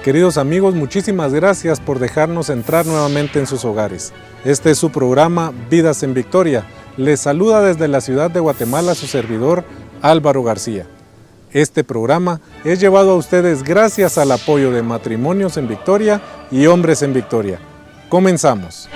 Queridos amigos, muchísimas gracias por dejarnos entrar nuevamente en sus hogares. Este es su programa Vidas en Victoria. Les saluda desde la ciudad de Guatemala su servidor Álvaro García. Este programa es llevado a ustedes gracias al apoyo de Matrimonios en Victoria y Hombres en Victoria. Comenzamos.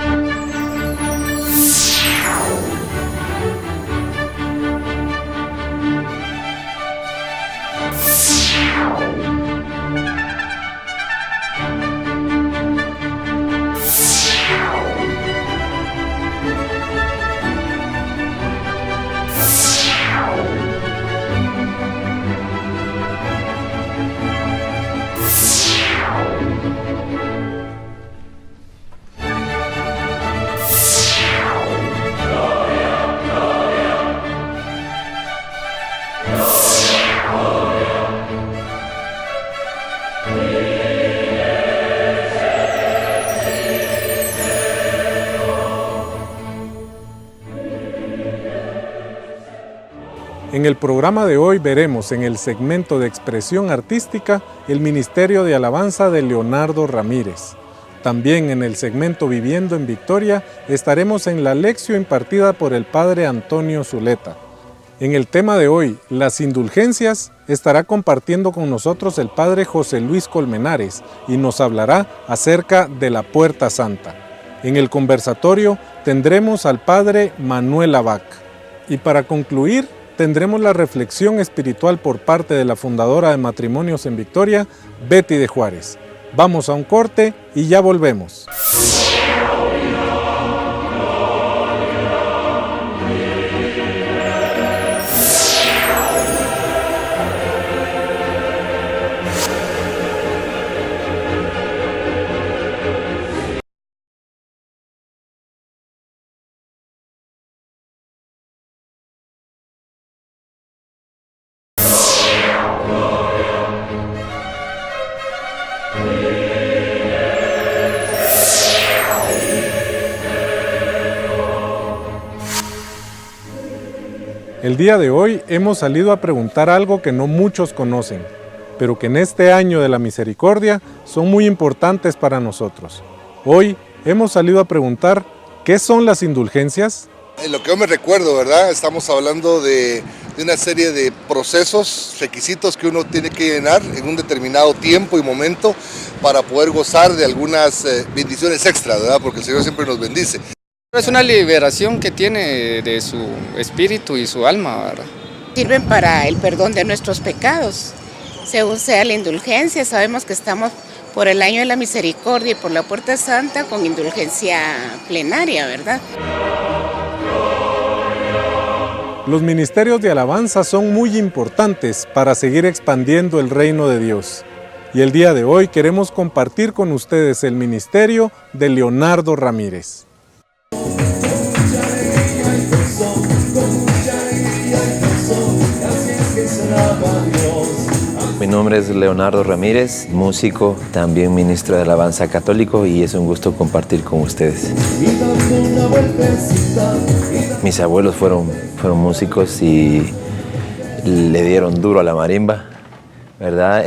En el programa de hoy veremos en el segmento de expresión artística el Ministerio de Alabanza de Leonardo Ramírez. También en el segmento Viviendo en Victoria estaremos en la lección impartida por el Padre Antonio Zuleta. En el tema de hoy, las indulgencias, estará compartiendo con nosotros el Padre José Luis Colmenares y nos hablará acerca de la Puerta Santa. En el conversatorio tendremos al Padre Manuel Abac. Y para concluir, tendremos la reflexión espiritual por parte de la fundadora de Matrimonios en Victoria, Betty de Juárez. Vamos a un corte y ya volvemos. El día de hoy hemos salido a preguntar algo que no muchos conocen, pero que en este año de la misericordia son muy importantes para nosotros. Hoy hemos salido a preguntar, ¿qué son las indulgencias? En lo que yo me recuerdo, ¿verdad? Estamos hablando de una serie de procesos, requisitos que uno tiene que llenar en un determinado tiempo y momento para poder gozar de algunas bendiciones extras, ¿verdad? Porque el Señor siempre nos bendice. Es una liberación que tiene de su espíritu y su alma, ¿verdad? Sirven para el perdón de nuestros pecados. Según sea la indulgencia, sabemos que estamos por el año de la misericordia y por la Puerta Santa con indulgencia plenaria, ¿verdad? Los ministerios de alabanza son muy importantes para seguir expandiendo el reino de Dios. Y el día de hoy queremos compartir con ustedes el ministerio de Leonardo Ramírez. Mi nombre es Leonardo Ramírez, músico, también ministro de alabanza católico, y es un gusto compartir con ustedes. Mis abuelos fueron músicos y le dieron duro a la marimba, ¿verdad?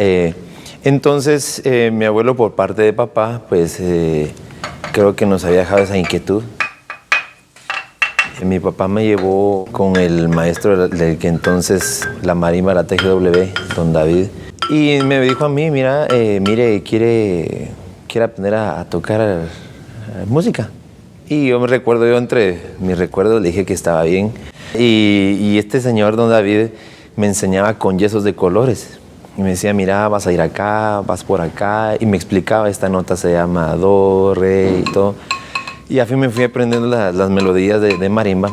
Entonces, mi abuelo por parte de papá, pues creo que nos había dejado esa inquietud. Mi papá me llevó con el maestro del que entonces la marimba, la TGW, don David, y me dijo a mí, mire, quiere aprender a tocar música. Y yo entre mis recuerdos le dije que estaba bien. Y este señor, don David, me enseñaba con yesos de colores. Y me decía, mira, vas a ir acá, vas por acá. Y me explicaba, esta nota se llama do, re y todo. Y así me fui aprendiendo las melodías de marimba.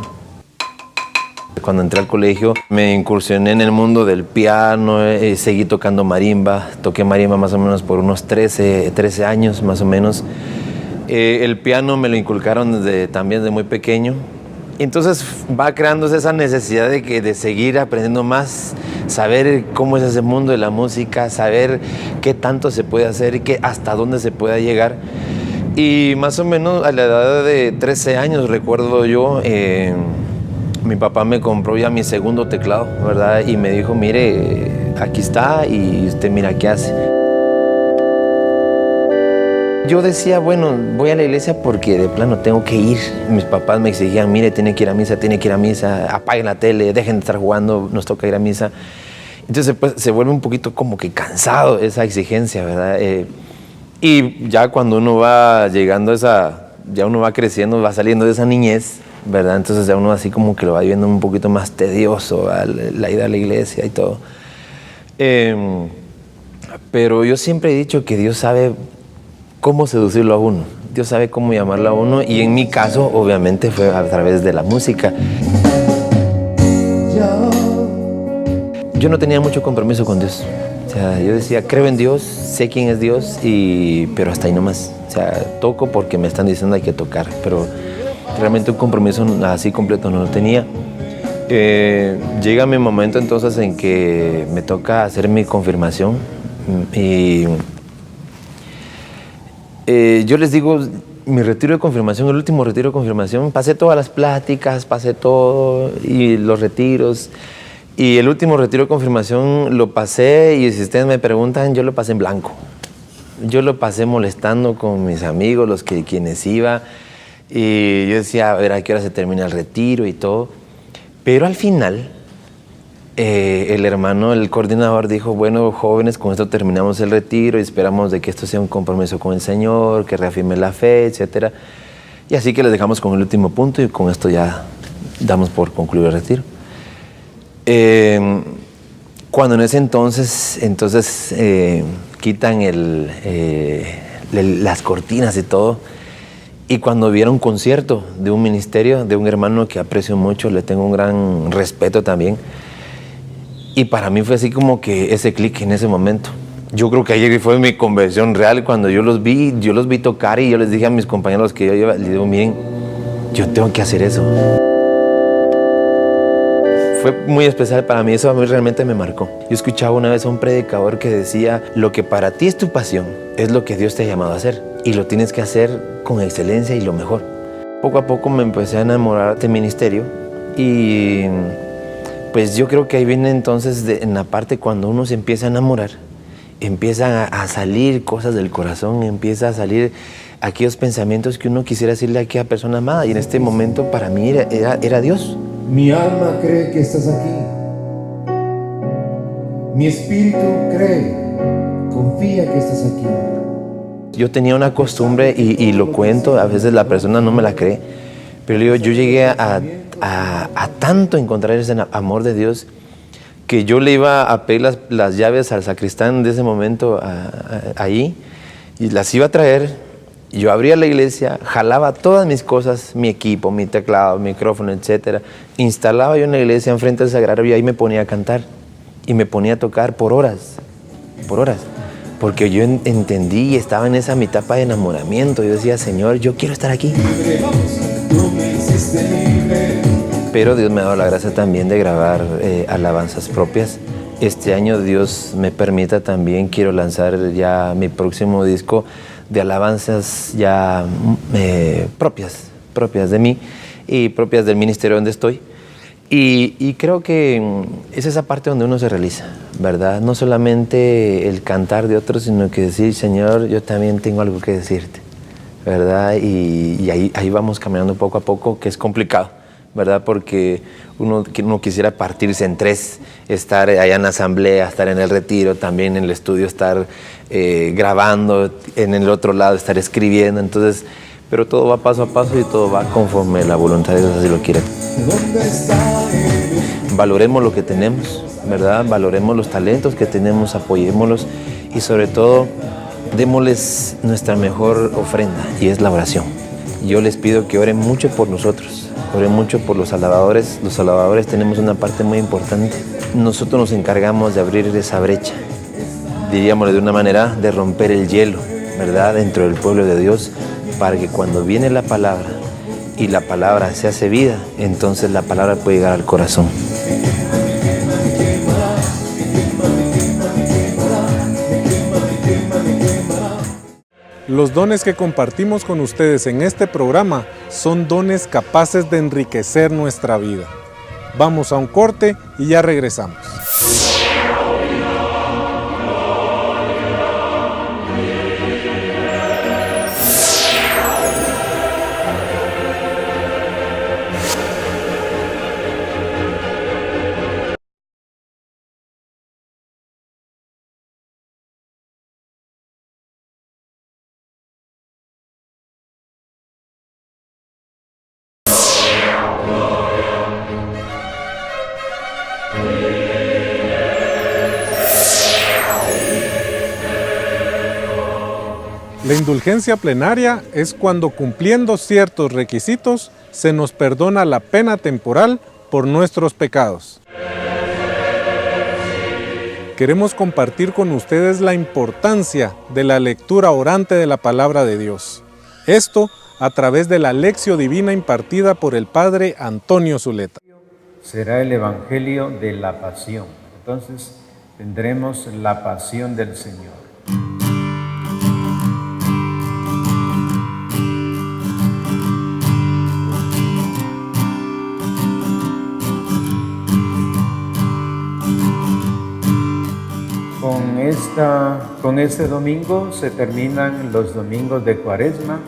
Cuando entré al colegio me incursioné en el mundo del piano, seguí tocando marimba. Toqué marimba más o menos por unos 13 años más o menos. El piano me lo inculcaron también desde muy pequeño. Entonces va creándose esa necesidad de seguir aprendiendo más, saber cómo es ese mundo de la música, saber qué tanto se puede hacer y hasta dónde se pueda llegar. Y más o menos a la edad de 13 años, recuerdo yo, mi papá me compró ya mi segundo teclado, ¿verdad? Y me dijo, mire, aquí está y usted mira qué hace. Yo decía, bueno, voy a la iglesia porque de plano tengo que ir. Mis papás me exigían, mire, tiene que ir a misa, apaguen la tele, dejen de estar jugando, nos toca ir a misa. Entonces pues, se vuelve un poquito como que cansado esa exigencia, ¿verdad? Y ya cuando uno va llegando a ya uno va creciendo, va saliendo de esa niñez, ¿verdad? Entonces ya uno así como que lo va viendo un poquito más tedioso, la ida a la iglesia y todo. Pero yo siempre he dicho que Dios sabe cómo seducirlo a uno. Dios sabe cómo llamarlo a uno y en mi caso, obviamente, fue a través de la música. Yo no tenía mucho compromiso con Dios. O sea, yo decía, creo en Dios, sé quién es Dios, pero hasta ahí nomás. O sea, toco porque me están diciendo hay que tocar, pero realmente un compromiso así completo no lo tenía. Llega mi momento entonces en que me toca hacer mi confirmación y yo les digo, mi retiro de confirmación, el último retiro de confirmación, pasé todas las pláticas, pasé todo y los retiros. Y el último retiro de confirmación lo pasé y si ustedes me preguntan, yo lo pasé en blanco. Yo lo pasé molestando con mis amigos, quienes iba. Y yo decía, a ver, ¿a qué hora se termina el retiro y todo? Pero al final, el hermano, el coordinador dijo, bueno, jóvenes, con esto terminamos el retiro y esperamos de que esto sea un compromiso con el Señor, que reafirme la fe, etc. Y así que les dejamos con el último punto y con esto ya damos por concluido el retiro. Cuando en ese entonces quitan las cortinas y todo, y cuando vieron un concierto de un ministerio, de un hermano que aprecio mucho, le tengo un gran respeto también, y para mí fue así como que ese clic en ese momento. Yo creo que ayer fue mi conversión real cuando yo los vi tocar y yo les dije a mis compañeros que yo iba, les digo, miren, yo tengo que hacer eso. Fue muy especial para mí, eso a mí realmente me marcó. Yo escuchaba una vez a un predicador que decía, lo que para ti es tu pasión, es lo que Dios te ha llamado a hacer y lo tienes que hacer con excelencia y lo mejor. Poco a poco me empecé a enamorar de ministerio y pues yo creo que ahí viene entonces en la parte cuando uno se empieza a enamorar, empiezan a salir cosas del corazón, empieza a salir aquellos pensamientos que uno quisiera decirle a aquella persona amada y en este momento para mí era Dios. Mi alma cree que estás aquí. Mi espíritu cree, confía que estás aquí. Yo tenía una costumbre y lo cuento, a veces la persona no me la cree, pero le digo, yo llegué a tanto encontrar ese amor de Dios que yo le iba a pedir las llaves al sacristán de ese momento ahí y las iba a traer. Yo abría la iglesia, jalaba todas mis cosas, mi equipo, mi teclado, micrófono, etc. Instalaba yo en la iglesia enfrente del sagrario y ahí me ponía a cantar. Y me ponía a tocar por horas. Porque yo entendí y estaba en esa mi etapa de enamoramiento. Yo decía, Señor, yo quiero estar aquí. Pero Dios me ha dado la gracia también de grabar alabanzas propias. Este año Dios me permita también, quiero lanzar ya mi próximo disco de alabanzas ya propias de mí y propias del ministerio donde estoy. Y creo que es esa parte donde uno se realiza, ¿verdad? No solamente el cantar de otros, sino que decir, Señor, yo también tengo algo que decirte, ¿verdad? Y ahí vamos caminando poco a poco, que es complicado, ¿verdad? Porque uno quisiera partirse en tres, estar allá en la asamblea, estar en el retiro, también en el estudio, estar grabando, en el otro lado, estar escribiendo, entonces, pero todo va paso a paso y todo va conforme la voluntad de Dios así lo quiere. Valoremos lo que tenemos, ¿verdad? Valoremos los talentos que tenemos, apoyémoslos y sobre todo, démosles nuestra mejor ofrenda y es la oración. Yo les pido que oren mucho por nosotros, oren mucho por los alabadores. Los alabadores tenemos una parte muy importante. Nosotros nos encargamos de abrir esa brecha, diríamos de una manera, de romper el hielo, ¿verdad? Dentro del pueblo de Dios, para que cuando viene la palabra y la palabra se hace vida, entonces la palabra puede llegar al corazón. Los dones que compartimos con ustedes en este programa son dones capaces de enriquecer nuestra vida. Vamos a un corte y ya regresamos. La indulgencia plenaria es cuando, cumpliendo ciertos requisitos, se nos perdona la pena temporal por nuestros pecados. Queremos compartir con ustedes la importancia de la lectura orante de la Palabra de Dios. Esto a través de la lección divina impartida por el Padre Antonio Zuleta. Será el Evangelio de la Pasión. Entonces tendremos la Pasión del Señor. Con este domingo se terminan los domingos de Cuaresma,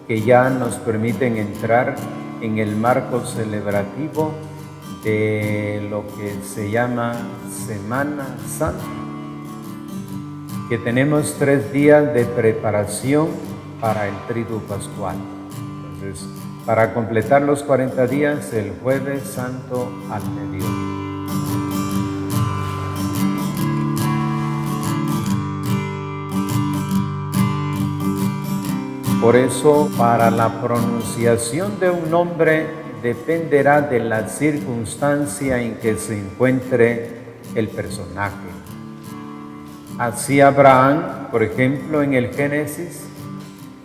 que ya nos permiten entrar en el marco celebrativo de lo que se llama Semana Santa, que tenemos 3 días de preparación para el Triduo Pascual. Entonces, para completar los 40 días, el Jueves Santo al mediodía. Por eso, para la pronunciación de un nombre dependerá de la circunstancia en que se encuentre el personaje. Así Abraham, por ejemplo, en el Génesis,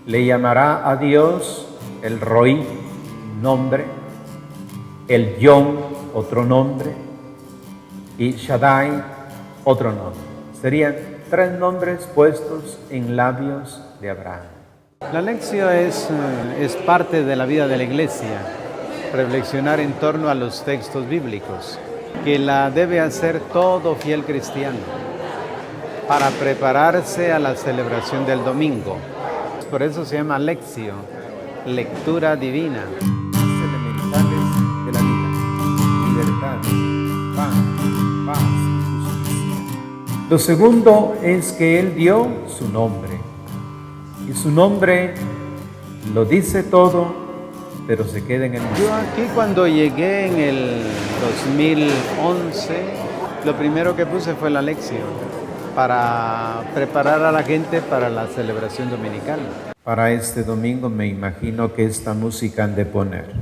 le llamará a Dios el Roí, nombre, el Yom, otro nombre, y Shaddai, otro nombre. Serían 3 nombres puestos en labios de Abraham. La lección es parte de la vida de la Iglesia, reflexionar en torno a los textos bíblicos, que la debe hacer todo fiel cristiano para prepararse a la celebración del domingo. Por eso se llama lección, lectura divina. Elementales de la vida: libertad, paz, justicia. Lo segundo es que Él dio su nombre. Y su nombre lo dice todo, pero se queda en el misterio. Yo aquí cuando llegué en el 2011, lo primero que puse fue la lección para preparar a la gente para la celebración dominical. Para este domingo me imagino que esta música han de poner.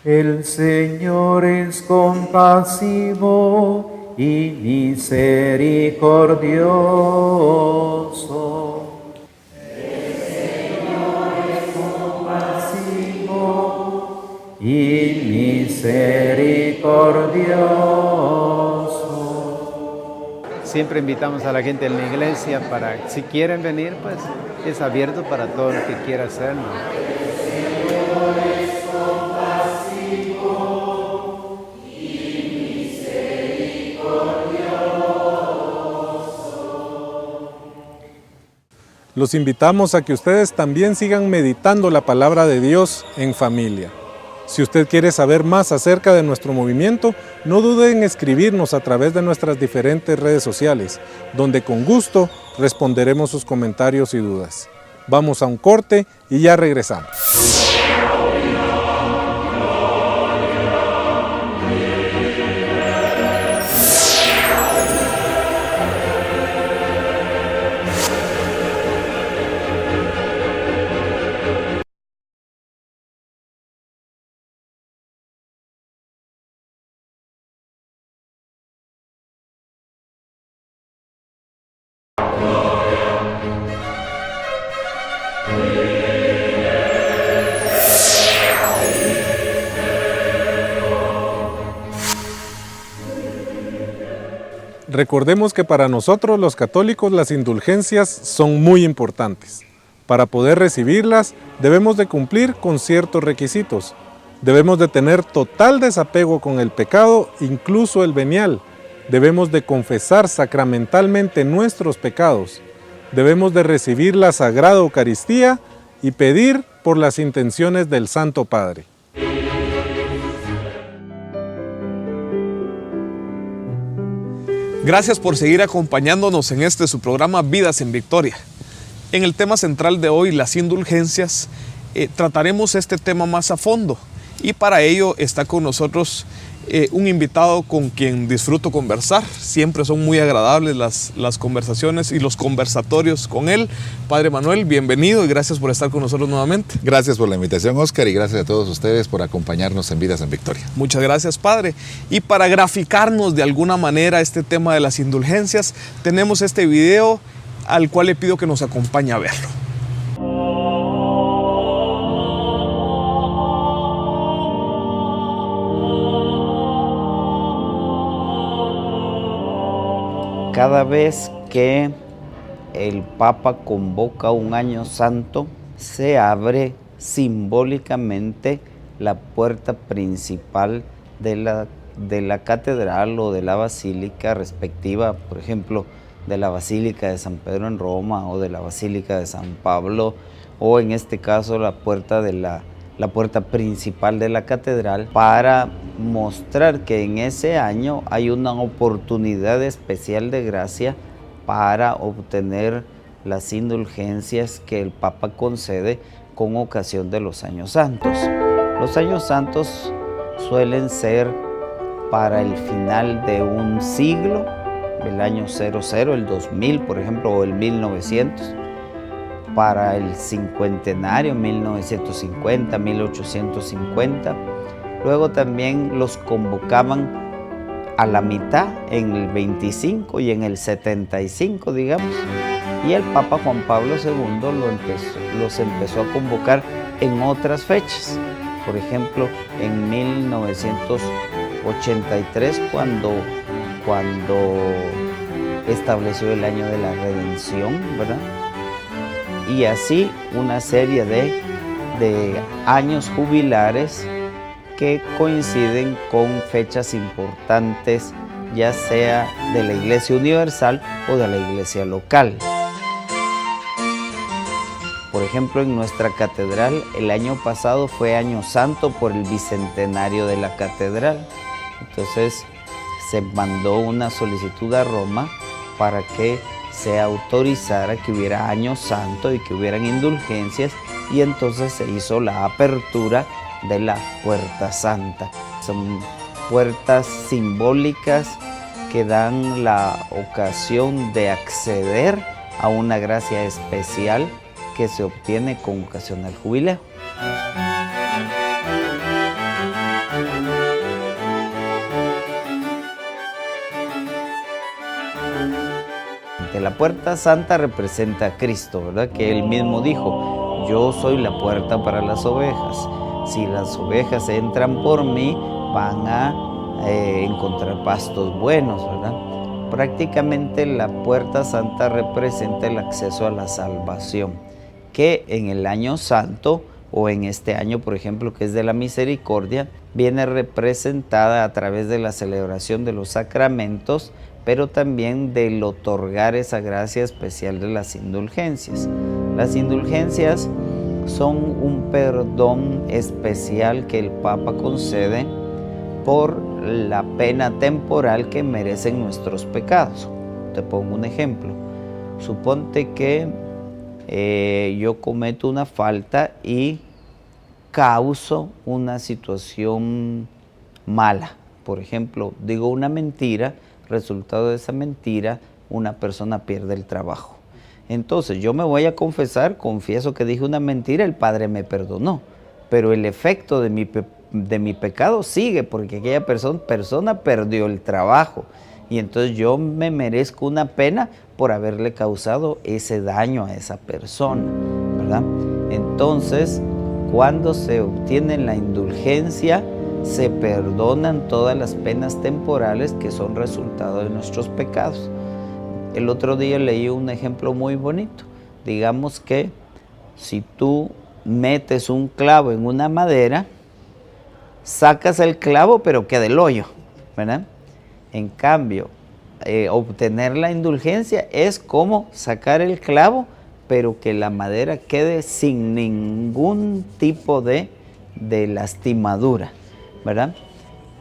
El Señor es compasivo y misericordioso. Y misericordioso. Siempre invitamos a la gente en la iglesia para, si quieren venir, pues es abierto para todo el que quiera hacerlo. Los invitamos a que ustedes también sigan meditando la palabra de Dios en familia. Si usted quiere saber más acerca de nuestro movimiento, no dude en escribirnos a través de nuestras diferentes redes sociales, donde con gusto responderemos sus comentarios y dudas. Vamos a un corte y ya regresamos. Recordemos que para nosotros los católicos las indulgencias son muy importantes. Para poder recibirlas debemos de cumplir con ciertos requisitos. Debemos de tener total desapego con el pecado, incluso el venial. Debemos de confesar sacramentalmente nuestros pecados. Debemos de recibir la Sagrada Eucaristía y pedir por las intenciones del Santo Padre. Gracias por seguir acompañándonos en este su programa Vidas en Victoria. En el tema central de hoy, las indulgencias, trataremos este tema más a fondo y para ello está con nosotros un invitado con quien disfruto conversar. Siempre son muy agradables las conversaciones y los conversatorios con él. Padre Manuel, bienvenido y gracias por estar con nosotros nuevamente. Gracias por la invitación, Oscar, y gracias a todos ustedes por acompañarnos en Vidas en Victoria. Muchas gracias, Padre. Y para graficarnos de alguna manera este tema de las indulgencias, tenemos este video al cual le pido que nos acompañe a verlo. Cada vez que el Papa convoca un año santo, se abre simbólicamente la puerta principal de la catedral o de la basílica respectiva, por ejemplo, de la Basílica de San Pedro en Roma o de la Basílica de San Pablo, o en este caso la puerta principal de la catedral, para mostrar que en ese año hay una oportunidad especial de gracia para obtener las indulgencias que el Papa concede con ocasión de los años santos. Los años santos suelen ser para el final de un siglo, el año 00, el 2000 por ejemplo, o el 1900, para el cincuentenario, 1950, 1850. Luego también los convocaban a la mitad, en el 25 y en el 75, digamos. Y el Papa Juan Pablo II los empezó a convocar en otras fechas. Por ejemplo, en 1983, cuando estableció el año de la redención, ¿verdad? Y así una serie de años jubilares que coinciden con fechas importantes, ya sea de la Iglesia Universal o de la Iglesia local. Por ejemplo, en nuestra catedral, el año pasado fue año santo por el bicentenario de la catedral. Entonces se mandó una solicitud a Roma para que se autorizara que hubiera año santo y que hubieran indulgencias, y entonces se hizo la apertura de la Puerta Santa. Son puertas simbólicas que dan la ocasión de acceder a una gracia especial que se obtiene con ocasión al jubileo. La Puerta Santa representa a Cristo, ¿verdad? Que Él mismo dijo: yo soy la puerta para las ovejas. Si las ovejas entran por mí, van a encontrar pastos buenos, ¿verdad? Prácticamente la Puerta Santa representa el acceso a la salvación, que en el año santo, o en este año, por ejemplo, que es de la misericordia, viene representada a través de la celebración de los sacramentos, pero también del otorgar esa gracia especial de las indulgencias. Las indulgencias son un perdón especial que el Papa concede por la pena temporal que merecen nuestros pecados. Te pongo un ejemplo. Suponte que yo cometo una falta y causo una situación mala. Por ejemplo, digo una mentira. Resultado de esa mentira, una persona pierde el trabajo. Entonces yo me voy a confesar, confieso que dije una mentira, el Padre me perdonó, pero el efecto de mi pecado sigue, porque aquella persona perdió el trabajo, y entonces yo me merezco una pena por haberle causado ese daño a esa persona, ¿verdad? Entonces, cuando se obtiene la indulgencia, se perdonan todas las penas temporales que son resultado de nuestros pecados. El otro día leí un ejemplo muy bonito. Digamos que si tú metes un clavo en una madera, sacas el clavo, pero queda el hoyo, ¿verdad? En cambio, obtener la indulgencia es como sacar el clavo, pero que la madera quede sin ningún tipo de lastimadura, ¿verdad?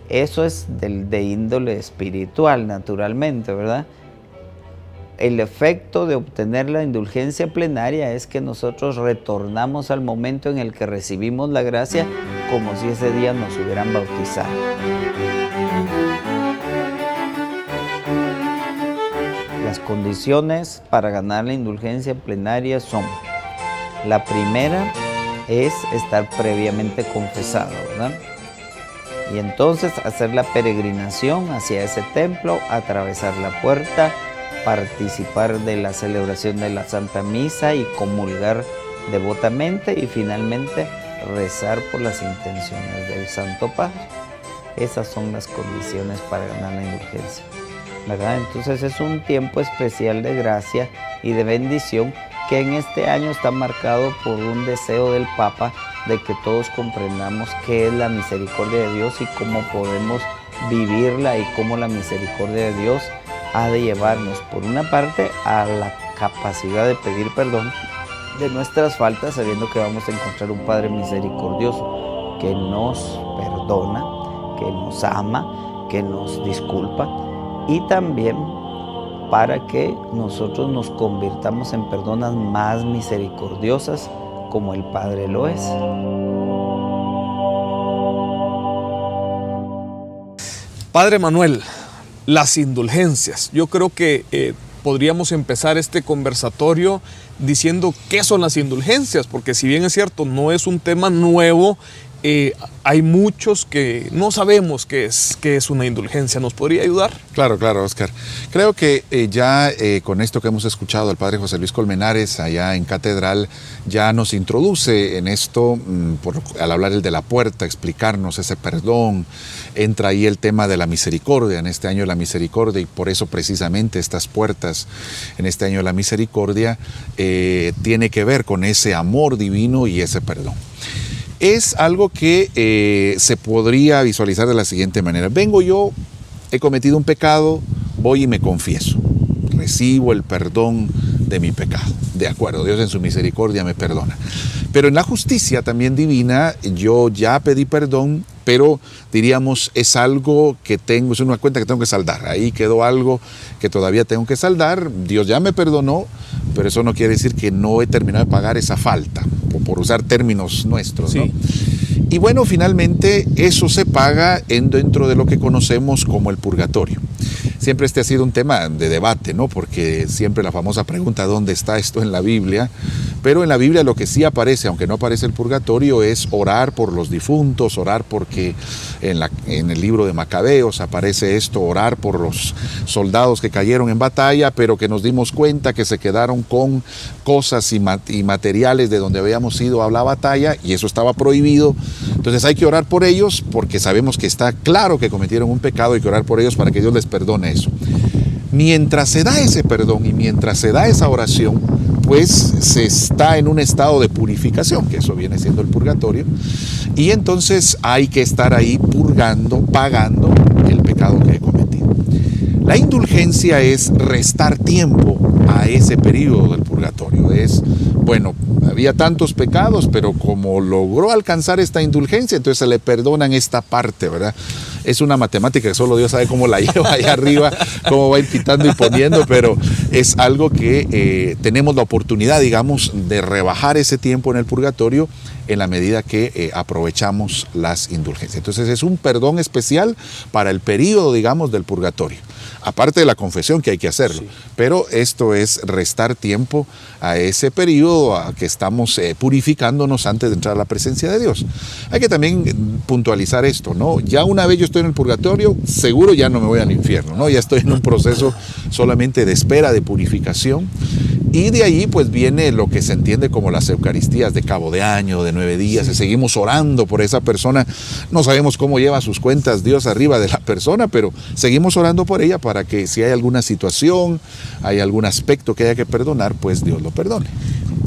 Eso es de índole espiritual, naturalmente, ¿verdad? El efecto de obtener la indulgencia plenaria es que nosotros retornamos al momento en el que recibimos la gracia como si ese día nos hubieran bautizado. Las condiciones para ganar la indulgencia plenaria son: la primera es estar previamente confesado, ¿verdad? Y entonces hacer la peregrinación hacia ese templo, atravesar la puerta, participar de la celebración de la Santa Misa y comulgar devotamente, y finalmente rezar por las intenciones del Santo Padre. Esas son las condiciones para ganar la indulgencia, ¿verdad? Entonces es un tiempo especial de gracia y de bendición que en este año está marcado por un deseo del Papa de que todos comprendamos qué es la misericordia de Dios y cómo podemos vivirla, y cómo la misericordia de Dios ha de llevarnos, por una parte, a la capacidad de pedir perdón de nuestras faltas, sabiendo que vamos a encontrar un Padre misericordioso que nos perdona, que nos ama, que nos disculpa, y también para que nosotros nos convirtamos en personas más misericordiosas como el Padre lo es. Padre Manuel, las indulgencias. Yo creo que podríamos empezar este conversatorio diciendo qué son las indulgencias, porque si bien es cierto, no es un tema nuevo, hay muchos que no sabemos qué es una indulgencia. ¿Nos podría ayudar? Claro, Oscar. Creo que ya con esto que hemos escuchado, el Padre José Luis Colmenares allá en Catedral ya nos introduce en esto, al hablar el de la puerta, explicarnos ese perdón. Entra ahí el tema de la misericordia, en este año de la misericordia, y por eso precisamente estas puertas en este año de la misericordia tiene que ver con ese amor divino y ese perdón. Es algo que se podría visualizar de la siguiente manera. Vengo yo, he cometido un pecado, voy y me confieso. Recibo el perdón de mi pecado. De acuerdo, Dios en su misericordia me perdona. Pero en la justicia también divina, yo ya pedí perdón, pero diríamos es algo que tengo, es una cuenta que tengo que saldar. Ahí quedó algo que todavía tengo que saldar. Dios ya me perdonó, pero eso no quiere decir que no he terminado de pagar esa falta, por usar términos nuestros, ¿no? Sí. Y bueno, finalmente eso se paga dentro de lo que conocemos como el purgatorio. Siempre este ha sido un tema de debate, ¿no? Porque siempre la famosa pregunta, ¿dónde está esto en la Biblia? Pero en la Biblia lo que sí aparece, aunque no aparece el purgatorio, es orar por los difuntos, orar porque en el libro de Macabeos aparece esto, orar por los soldados que cayeron en batalla, pero que nos dimos cuenta que se quedaron con cosas y materiales de donde habíamos ido a la batalla, y eso estaba prohibido. Entonces hay que orar por ellos porque sabemos que está claro que cometieron un pecado, hay que orar por ellos para que Dios les perdone eso. Mientras se da ese perdón y mientras se da esa oración, pues se está en un estado de purificación, que eso viene siendo el purgatorio, y entonces hay que estar ahí purgando, pagando el pecado que he cometido. La indulgencia es restar tiempo a ese periodo del purgatorio. Es, bueno, había tantos pecados, pero como logró alcanzar esta indulgencia, entonces se le perdonan esta parte, ¿verdad? Es una matemática que solo Dios sabe cómo la lleva allá arriba, cómo va quitando y poniendo, pero es algo que tenemos la oportunidad, digamos, de rebajar ese tiempo en el purgatorio en la medida que aprovechamos las indulgencias. Entonces es un perdón especial para el periodo, digamos, del purgatorio. Aparte de la confesión, que hay que hacerlo, sí. Pero esto es restar tiempo a ese periodo a que estamos purificándonos antes de entrar a la presencia de Dios. Hay que también puntualizar esto, ¿no? Ya una vez yo estoy en el purgatorio, seguro ya no me voy al infierno, ¿no? Ya estoy en un proceso solamente de espera, de purificación. Y de ahí pues viene lo que se entiende como las Eucaristías de cabo de año, de 9 días, sí. Y seguimos orando por esa persona. No sabemos cómo lleva sus cuentas Dios arriba de la persona, pero seguimos orando por ella para que si hay alguna situación, hay algún aspecto que haya que perdonar, pues Dios lo perdone.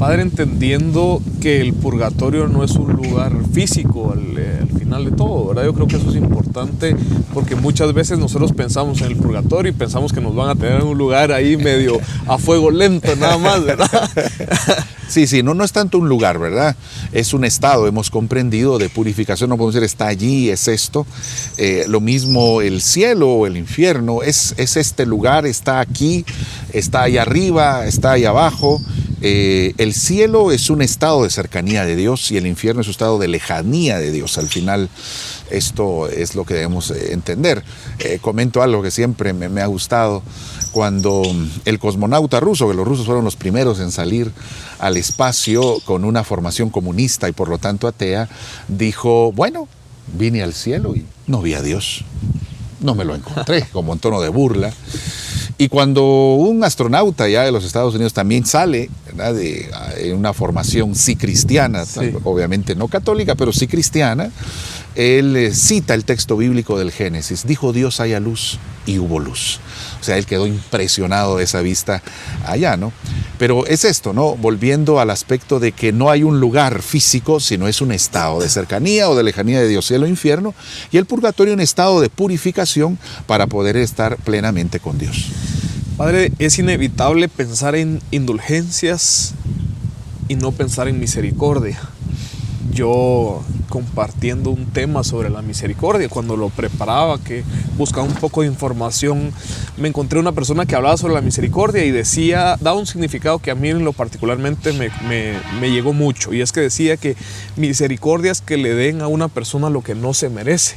Padre, entendiendo que el purgatorio no es un lugar físico al final de todo, ¿verdad? Yo creo que eso es importante porque muchas veces nosotros pensamos en el purgatorio y pensamos que nos van a tener en un lugar ahí medio a fuego lento, nada más, ¿verdad? Sí, no es tanto un lugar, ¿verdad? Es un estado, hemos comprendido, de purificación, no podemos decir está allí, es esto. Lo mismo el cielo o el infierno, es este lugar, está aquí, está ahí arriba, está ahí abajo. El cielo es un estado de cercanía de Dios y el infierno es un estado de lejanía de Dios. Al final, esto es lo que debemos entender. Comento algo que siempre me ha gustado. Cuando el cosmonauta ruso, que los rusos fueron los primeros en salir al espacio con una formación comunista y por lo tanto atea, dijo, bueno, vine al cielo y no vi a Dios. No me lo encontré, como en tono de burla. Y cuando un astronauta ya de los Estados Unidos también sale, ¿verdad?, de una formación sí cristiana, obviamente no católica, pero sí cristiana, él cita el texto bíblico del Génesis. Dijo Dios haya luz y hubo luz. O sea, él quedó impresionado de esa vista allá, ¿no? Pero es esto, ¿no? Volviendo al aspecto de que no hay un lugar físico, sino es un estado de cercanía o de lejanía de Dios, cielo e infierno, y el purgatorio un estado de purificación para poder estar plenamente con Dios. Padre, es inevitable pensar en indulgencias y no pensar en misericordia. Yo, compartiendo un tema sobre la misericordia, cuando lo preparaba, que buscaba un poco de información, me encontré una persona que hablaba sobre la misericordia y decía, daba un significado que a mí en lo particularmente me llegó mucho, y es que decía que misericordia es que le den a una persona lo que no se merece.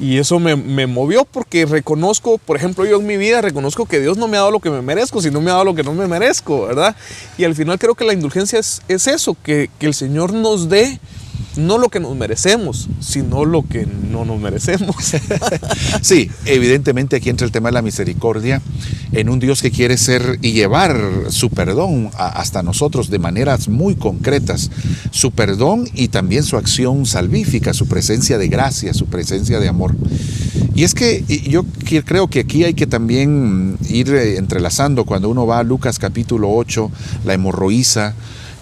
Y eso me movió porque reconozco, por ejemplo, yo en mi vida reconozco que Dios no me ha dado lo que me merezco, sino me ha dado lo que no me merezco, ¿verdad? Y al final creo que la indulgencia es eso, que el Señor nos dé no lo que nos merecemos, sino lo que no nos merecemos. Sí, evidentemente aquí entra el tema de la misericordia en un Dios que quiere ser y llevar su perdón hasta nosotros de maneras muy concretas. Su perdón y también su acción salvífica, su presencia de gracia, su presencia de amor. Y es que yo creo que aquí hay que también ir entrelazando cuando uno va a Lucas capítulo 8, la hemorroísa,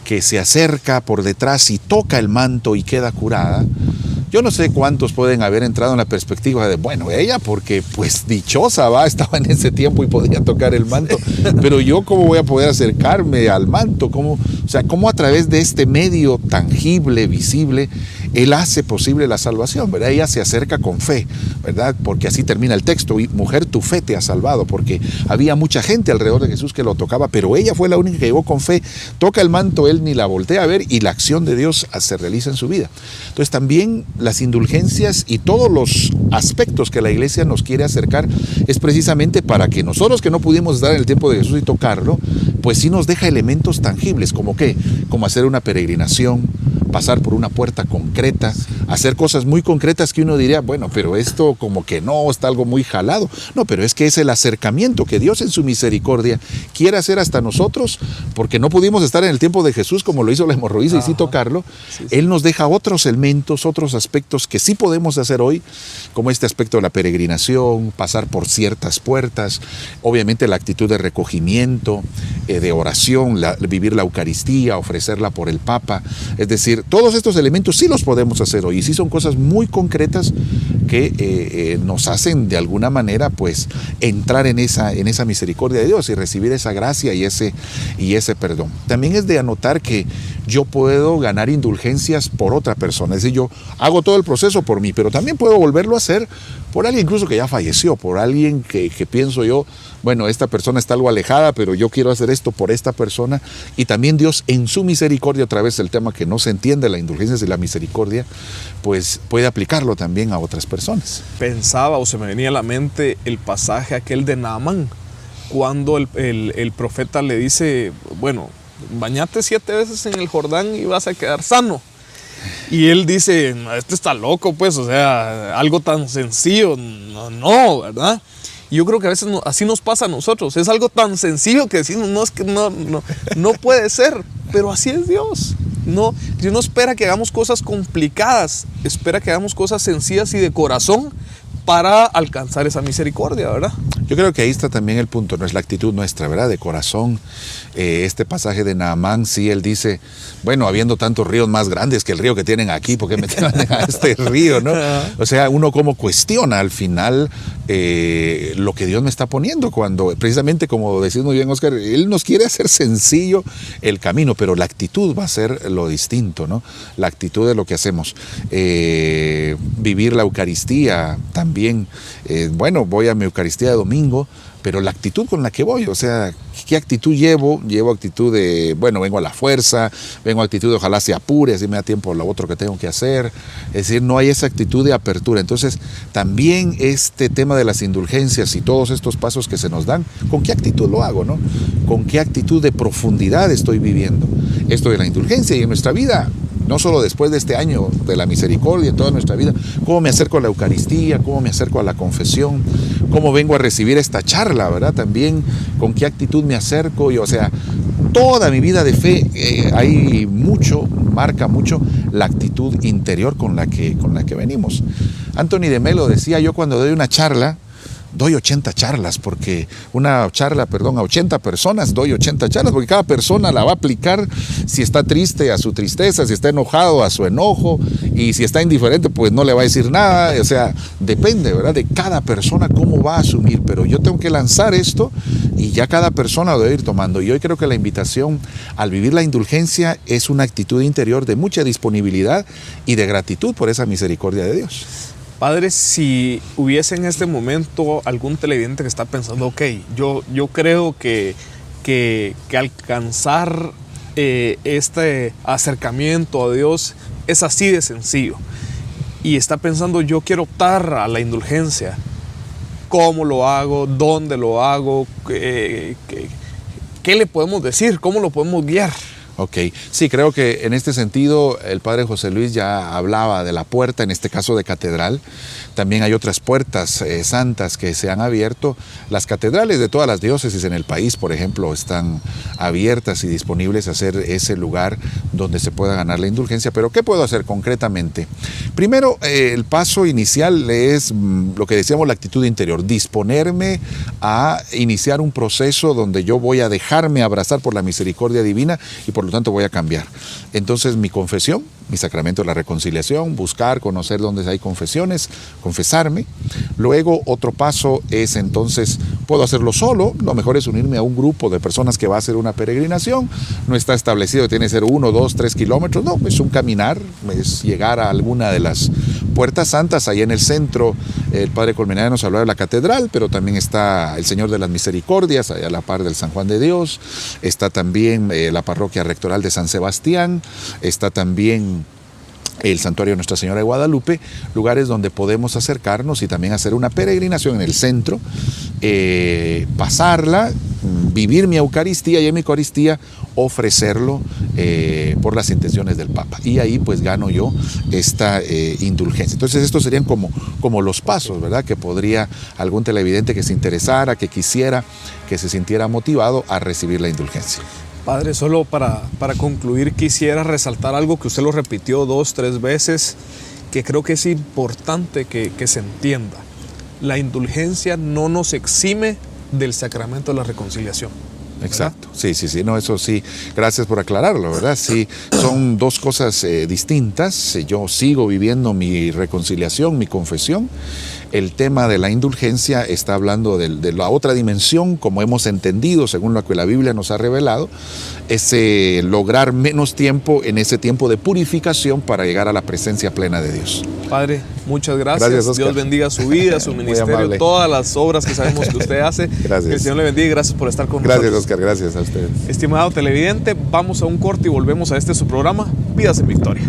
que se acerca por detrás y toca el manto y queda curada. Yo no sé cuántos pueden haber entrado en la perspectiva de, bueno, ella porque pues dichosa estaba en ese tiempo y podía tocar el manto, pero yo cómo voy a poder acercarme al manto, cómo a través de este medio tangible, visible, Él hace posible la salvación, ¿verdad? Ella se acerca con fe, ¿verdad? Porque así termina el texto, y mujer, tu fe te ha salvado, porque había mucha gente alrededor de Jesús que lo tocaba, pero ella fue la única que llegó con fe, toca el manto, él ni la voltea a ver, y la acción de Dios se realiza en su vida. Entonces también las indulgencias y todos los aspectos que la iglesia nos quiere acercar es precisamente para que nosotros que no pudimos estar en el tiempo de Jesús y tocarlo, pues sí nos deja elementos tangibles, como ¿qué? Como hacer una peregrinación, pasar por una puerta concreta, hacer cosas muy concretas que uno diría, bueno, pero esto como que no, está algo muy jalado. No, pero es que es el acercamiento que Dios en su misericordia quiere hacer hasta nosotros, porque no pudimos estar en el tiempo de Jesús como lo hizo la hemorroísa y sí tocarlo. Sí. Él nos deja otros elementos, otros aspectos que sí podemos hacer hoy, como este aspecto de la peregrinación, pasar por ciertas puertas, obviamente la actitud de recogimiento, de oración, vivir la Eucaristía, ofrecerla por el Papa, es decir, todos estos elementos sí los podemos hacer hoy y sí son cosas muy concretas que nos hacen de alguna manera pues entrar en esa misericordia de Dios y recibir esa gracia y ese perdón. También es de anotar que yo puedo ganar indulgencias por otra persona, es decir, yo hago todo el proceso por mí, pero también puedo volverlo a hacer por alguien incluso que ya falleció, por alguien que pienso yo, bueno, esta persona está algo alejada, pero yo quiero hacer esto por esta persona, y también Dios en su misericordia, otra vez el tema que no se entiende, la indulgencia y la misericordia, pues puede aplicarlo también a otras personas. Pensaba o se me venía a la mente el pasaje aquel de Naamán, cuando el profeta le dice, bueno, bañate 7 veces en el Jordán y vas a quedar sano. Y él dice, este está loco, pues, o sea, algo tan sencillo, no, ¿verdad? Y yo creo que a veces así nos pasa a nosotros, es algo tan sencillo que decimos, no, es que no puede ser, pero así es Dios. No, Dios no espera que hagamos cosas complicadas, espera que hagamos cosas sencillas y de corazón, para alcanzar esa misericordia, ¿verdad? Yo creo que ahí está también el punto, no es la actitud nuestra, ¿verdad? De corazón. Este pasaje de Naamán, sí, él dice, bueno, habiendo tantos ríos más grandes que el río que tienen aquí, ¿por qué me tiran a este río, no? O sea, uno como cuestiona al final lo que Dios me está poniendo, cuando precisamente, como decís muy bien, Oscar, Él nos quiere hacer sencillo el camino, pero la actitud va a ser lo distinto, ¿no? La actitud de lo que hacemos. Vivir la Eucaristía también. Bueno, voy a mi Eucaristía de domingo, pero la actitud con la que voy, o sea, ¿qué actitud llevo? Llevo actitud de, bueno, vengo a la fuerza, vengo a actitud de ojalá se apure, así me da tiempo lo otro que tengo que hacer. Es decir, no hay esa actitud de apertura. Entonces, también este tema de las indulgencias y todos estos pasos que se nos dan, ¿con qué actitud lo hago, no? ¿Con qué actitud de profundidad estoy viviendo esto de la indulgencia? Y en nuestra vida, no solo después de este año de la misericordia, en toda nuestra vida, cómo me acerco a la Eucaristía, cómo me acerco a la confesión, cómo vengo a recibir esta charla, ¿verdad? También con qué actitud me acerco, o sea, toda mi vida de fe hay mucho, marca mucho la actitud interior con la que venimos. Anthony de Melo decía, yo cuando doy una charla, doy 80 charlas, porque una charla, perdón, a 80 personas, doy 80 charlas, porque cada persona la va a aplicar, si está triste a su tristeza, si está enojado a su enojo, y si está indiferente, pues no le va a decir nada. O sea, depende, ¿verdad?, de cada persona cómo va a asumir, pero yo tengo que lanzar esto y ya cada persona lo debe ir tomando. Y hoy creo que la invitación al vivir la indulgencia es una actitud interior de mucha disponibilidad y de gratitud por esa misericordia de Dios. Padre, si hubiese en este momento algún televidente que está pensando, ok, yo creo que alcanzar este acercamiento a Dios es así de sencillo, y está pensando, yo quiero optar a la indulgencia, ¿cómo lo hago? ¿Dónde lo hago? ¿Qué le podemos decir? ¿Cómo lo podemos guiar? Ok, sí, creo que en este sentido el padre José Luis ya hablaba de la puerta, en este caso de catedral. También hay otras puertas santas que se han abierto. Las catedrales de todas las diócesis en el país, por ejemplo, están abiertas y disponibles a ser ese lugar donde se pueda ganar la indulgencia. Pero ¿qué puedo hacer concretamente? Primero, el paso inicial es lo que decíamos, la actitud interior, disponerme a iniciar un proceso donde yo voy a dejarme abrazar por la misericordia divina y por lo tanto voy a cambiar. Entonces mi confesión, mi sacramento de la reconciliación, buscar, conocer dónde hay confesiones, confesarme. Luego otro paso es entonces, puedo hacerlo solo, lo mejor es unirme a un grupo de personas que va a hacer una peregrinación. No está establecido, tiene que ser 1, 2, 3 kilómetros, no, es un caminar, es llegar a alguna de las puertas santas. Ahí en el centro el padre Colmenares nos habló de la catedral, pero también está el Señor de las Misericordias, allá a la par del San Juan de Dios. Está también la parroquia rectoral de San Sebastián, está también el santuario de Nuestra Señora de Guadalupe, lugares donde podemos acercarnos y también hacer una peregrinación en el centro, pasarla, vivir mi Eucaristía y en mi Eucaristía ofrecerlo por las intenciones del Papa. Y ahí pues gano yo esta indulgencia. Entonces estos serían como los pasos, ¿verdad?, que podría algún televidente que se interesara, que quisiera, que se sintiera motivado a recibir la indulgencia. Padre, solo para concluir quisiera resaltar algo que usted lo repitió 2, 3 veces, que creo que es importante que se entienda. La indulgencia no nos exime del sacramento de la reconciliación. Exacto, sí, no, eso sí, gracias por aclararlo, ¿verdad? Sí, son dos cosas distintas. Yo sigo viviendo mi reconciliación, mi confesión. El tema de la indulgencia está hablando de la otra dimensión, como hemos entendido, según lo que la Biblia nos ha revelado, es lograr menos tiempo en ese tiempo de purificación para llegar a la presencia plena de Dios. Padre, muchas gracias. Gracias, Dios bendiga su vida, su ministerio, todas las obras que sabemos que usted hace. Gracias. Que el Señor le bendiga y gracias por estar con nosotros. Gracias, Oscar, gracias a ustedes. Estimado televidente, vamos a un corte y volvemos a su programa, Vidas en Victoria.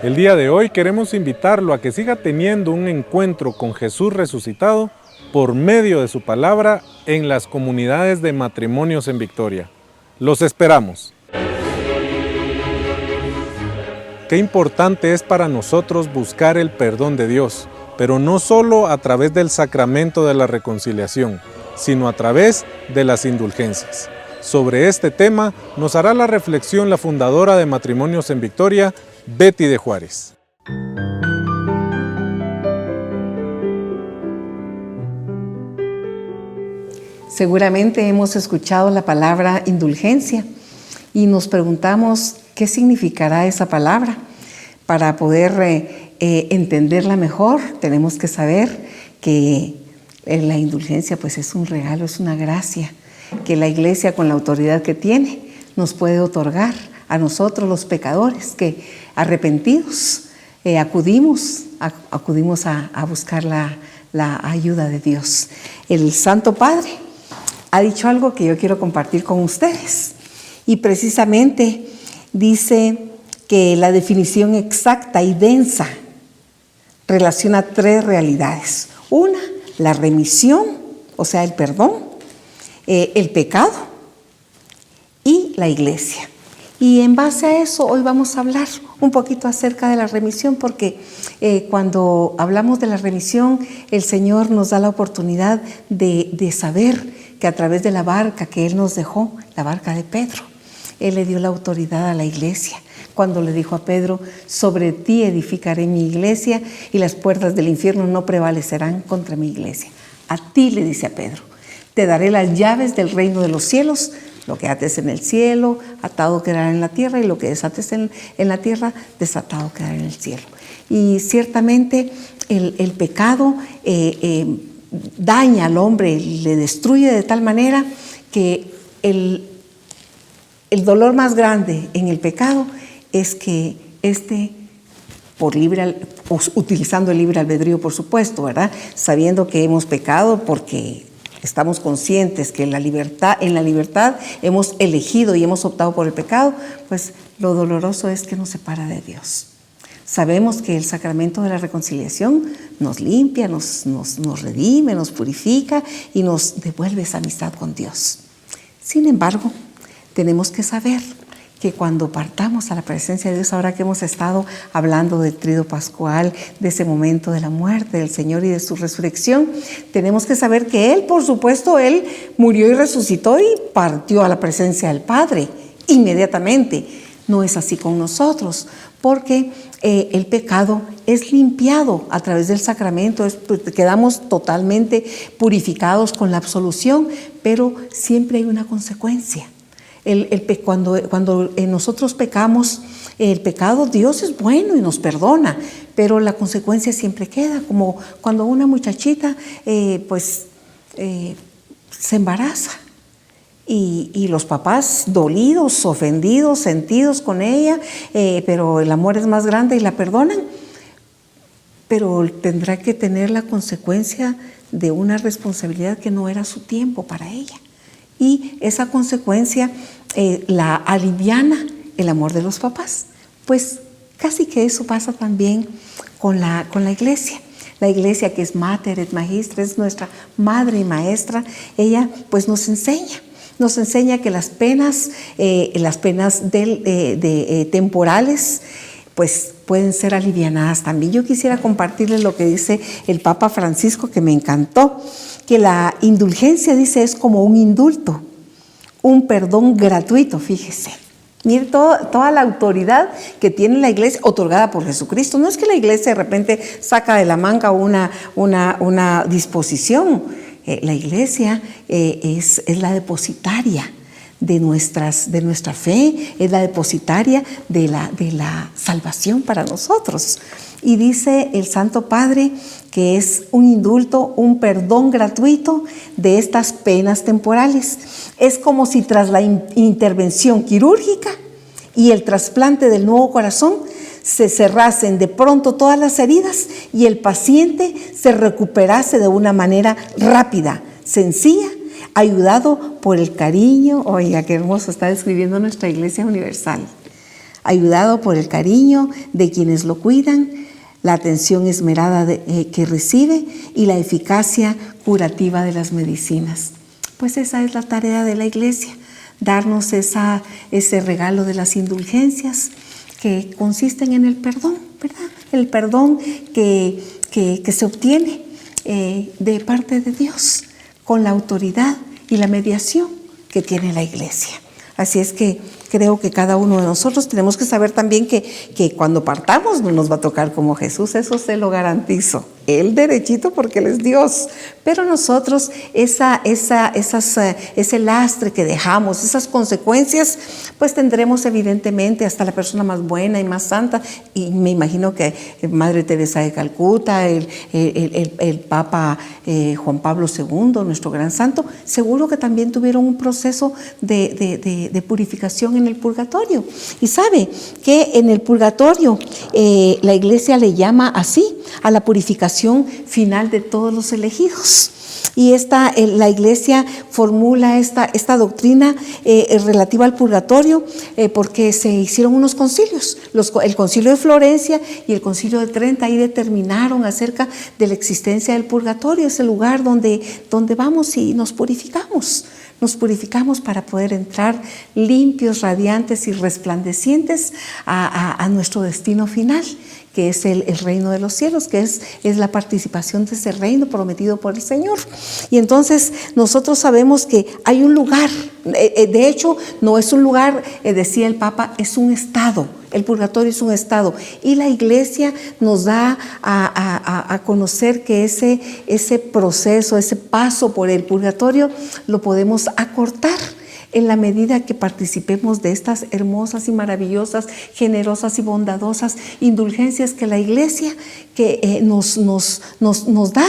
El día de hoy queremos invitarlo a que siga teniendo un encuentro con Jesús resucitado por medio de su palabra en las comunidades de Matrimonios en Victoria. Los esperamos. Qué importante es para nosotros buscar el perdón de Dios, pero no solo a través del sacramento de la reconciliación, sino a través de las indulgencias. Sobre este tema nos hará la reflexión la fundadora de Matrimonios en Victoria, Betty de Juárez. Seguramente hemos escuchado la palabra indulgencia y nos preguntamos qué significará esa palabra. Para poder entenderla mejor, tenemos que saber que la indulgencia pues es un regalo, es una gracia que la Iglesia, con la autoridad que tiene, nos puede otorgar a nosotros los pecadores que arrepentidos acudimos a buscar la ayuda de Dios. El Santo Padre ha dicho algo que yo quiero compartir con ustedes y precisamente dice que la definición exacta y densa relaciona 3 realidades. Una, la remisión, o sea, el perdón, el pecado y la Iglesia. Y en base a eso hoy vamos a hablar un poquito acerca de la remisión, porque cuando hablamos de la remisión, el Señor nos da la oportunidad de saber que a través de la barca que Él nos dejó, la barca de Pedro, Él le dio la autoridad a la Iglesia. Cuando le dijo a Pedro, sobre ti edificaré mi iglesia y las puertas del infierno no prevalecerán contra mi iglesia. A ti, le dice a Pedro, te daré las llaves del reino de los cielos. Lo que ates en el cielo, atado quedará en la tierra, y lo que desates en la tierra, desatado quedará en el cielo. Y ciertamente el pecado daña al hombre, le destruye de tal manera que el dolor más grande en el pecado es que utilizando el libre albedrío, por supuesto, ¿verdad? Sabiendo que hemos pecado porque estamos conscientes que en la libertad hemos elegido y hemos optado por el pecado, pues lo doloroso es que nos separa de Dios. Sabemos que el sacramento de la reconciliación nos limpia, nos redime, nos purifica y nos devuelve esa amistad con Dios. Sin embargo, tenemos que saber que cuando partamos a la presencia de Dios, ahora que hemos estado hablando del tríodo pascual, de ese momento de la muerte del Señor y de su resurrección, tenemos que saber que Él, por supuesto, Él murió y resucitó y partió a la presencia del Padre inmediatamente. No es así con nosotros, porque el pecado es limpiado a través del sacramento, quedamos totalmente purificados con la absolución, pero siempre hay una consecuencia. Cuando nosotros pecamos, el pecado, Dios es bueno y nos perdona, pero la consecuencia siempre queda, como cuando una muchachita se embaraza y los papás dolidos, ofendidos, sentidos con ella, pero el amor es más grande y la perdonan, pero tendrá que tener la consecuencia de una responsabilidad que no era su tiempo para ella. Y esa consecuencia la aliviana el amor de los papás. Pues casi que eso pasa también con la Iglesia. La Iglesia, que es Mater et Magistra, es nuestra madre y maestra, ella pues nos enseña que las penas temporales pues pueden ser alivianadas también. Yo quisiera compartirles lo que dice el Papa Francisco, que me encantó, que la indulgencia, dice, es como un indulto, un perdón gratuito, fíjese. Mire toda la autoridad que tiene la Iglesia otorgada por Jesucristo. No es que la Iglesia de repente saca de la manga una disposición. La Iglesia es la depositaria de nuestra fe, es la depositaria de la salvación para nosotros. Y dice el Santo Padre que es un indulto, un perdón gratuito de estas penas temporales. Es como si tras la intervención quirúrgica y el trasplante del nuevo corazón se cerrasen de pronto todas las heridas y el paciente se recuperase de una manera rápida, sencilla, ayudado por el cariño. Oiga, qué hermoso está describiendo nuestra Iglesia Universal. ayudado por el cariño de quienes lo cuidan, la atención esmerada que recibe y la eficacia curativa de las medicinas. Pues esa es la tarea de la Iglesia, darnos ese regalo de las indulgencias que consisten en el perdón, ¿verdad? El perdón que se obtiene de parte de Dios con la autoridad y la mediación que tiene la Iglesia. Así es que creo que cada uno de nosotros tenemos que saber también que cuando partamos no nos va a tocar como Jesús, eso se lo garantizo. Él derechito porque Él es Dios, pero nosotros ese lastre que dejamos, esas consecuencias, pues tendremos evidentemente hasta la persona más buena y más santa, y me imagino que Madre Teresa de Calcuta, el Papa Juan Pablo II, nuestro gran santo, seguro que también tuvieron un proceso de purificación en el purgatorio. Y sabe que en el purgatorio la Iglesia le llama así a la purificación final de todos los elegidos. Y la Iglesia formula esta doctrina relativa al purgatorio porque se hicieron unos concilios, el concilio de Florencia y el concilio de Trento, ahí determinaron acerca de la existencia del purgatorio, ese lugar donde vamos y nos purificamos. Nos purificamos para poder entrar limpios, radiantes y resplandecientes a nuestro destino final, que es el reino de los cielos, que es la participación de ese reino prometido por el Señor. Y entonces nosotros sabemos que hay un lugar, de hecho no es un lugar, decía el Papa, es un estado. El purgatorio es un estado y la Iglesia nos da a conocer que ese proceso, ese paso por el purgatorio lo podemos acortar en la medida que participemos de estas hermosas y maravillosas, generosas y bondadosas indulgencias que la Iglesia nos da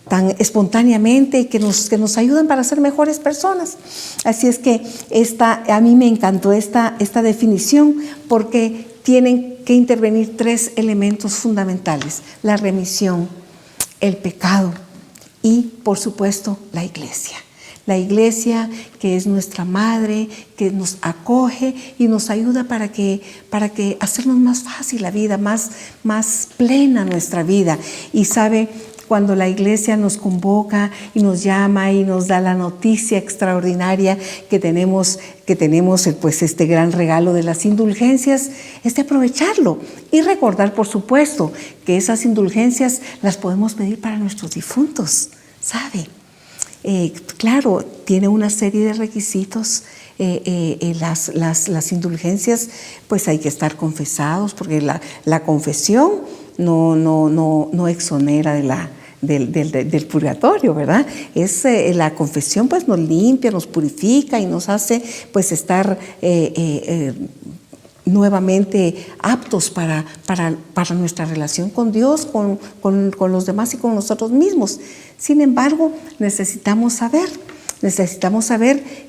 tan espontáneamente y que nos ayudan para ser mejores personas. Así es que a mí me encantó esta definición porque tienen que intervenir 3 elementos fundamentales: la remisión, el pecado y, por supuesto, la Iglesia. La Iglesia, que es nuestra madre, que nos acoge y nos ayuda para que hacernos más fácil la vida, más plena nuestra vida. Y sabe, cuando la Iglesia nos convoca y nos llama y nos da la noticia extraordinaria que tenemos pues este gran regalo de las indulgencias, es de aprovecharlo y recordar, por supuesto, que esas indulgencias las podemos pedir para nuestros difuntos, ¿sabe? Claro, tiene una serie de requisitos. Las indulgencias, pues hay que estar confesados, porque la confesión no exonera del purgatorio, ¿verdad? La confesión pues nos limpia, nos purifica y nos hace pues estar nuevamente aptos para nuestra relación con Dios, con los demás y con nosotros mismos. Sin embargo, necesitamos saber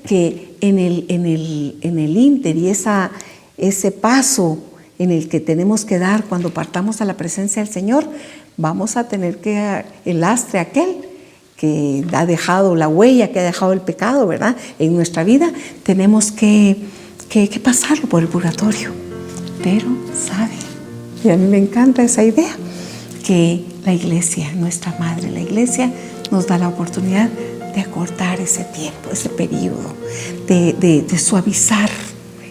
que en el ínter y ese paso en el que tenemos que dar cuando partamos a la presencia del Señor, vamos a tener el lastre aquel que ha dejado la huella, que ha dejado el pecado, ¿verdad? En nuestra vida tenemos que pasarlo por el purgatorio. Pero, ¿sabe? Y a mí me encanta esa idea, que la Iglesia, nuestra madre, la Iglesia nos da la oportunidad de acortar ese tiempo, ese periodo, de suavizar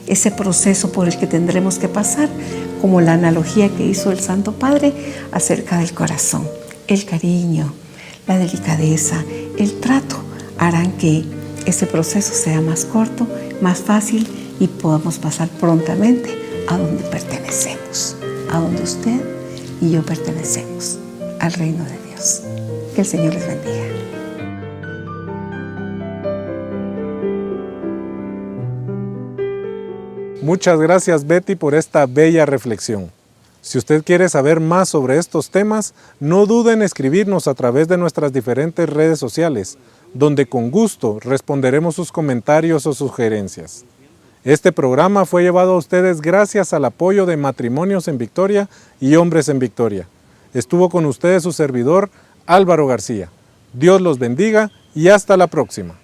ese proceso por el que tendremos que pasar, como la analogía que hizo el Santo Padre acerca del corazón. El cariño, la delicadeza, el trato harán que ese proceso sea más corto, más fácil y podamos pasar prontamente a donde pertenecemos, a donde usted y yo pertenecemos, al reino de Dios. Que el Señor les bendiga. Muchas gracias, Betty, por esta bella reflexión. Si usted quiere saber más sobre estos temas, no dude en escribirnos a través de nuestras diferentes redes sociales, donde con gusto responderemos sus comentarios o sugerencias. Este programa fue llevado a ustedes gracias al apoyo de Matrimonios en Victoria y Hombres en Victoria. Estuvo con ustedes su servidor, Álvaro García. Dios los bendiga y hasta la próxima.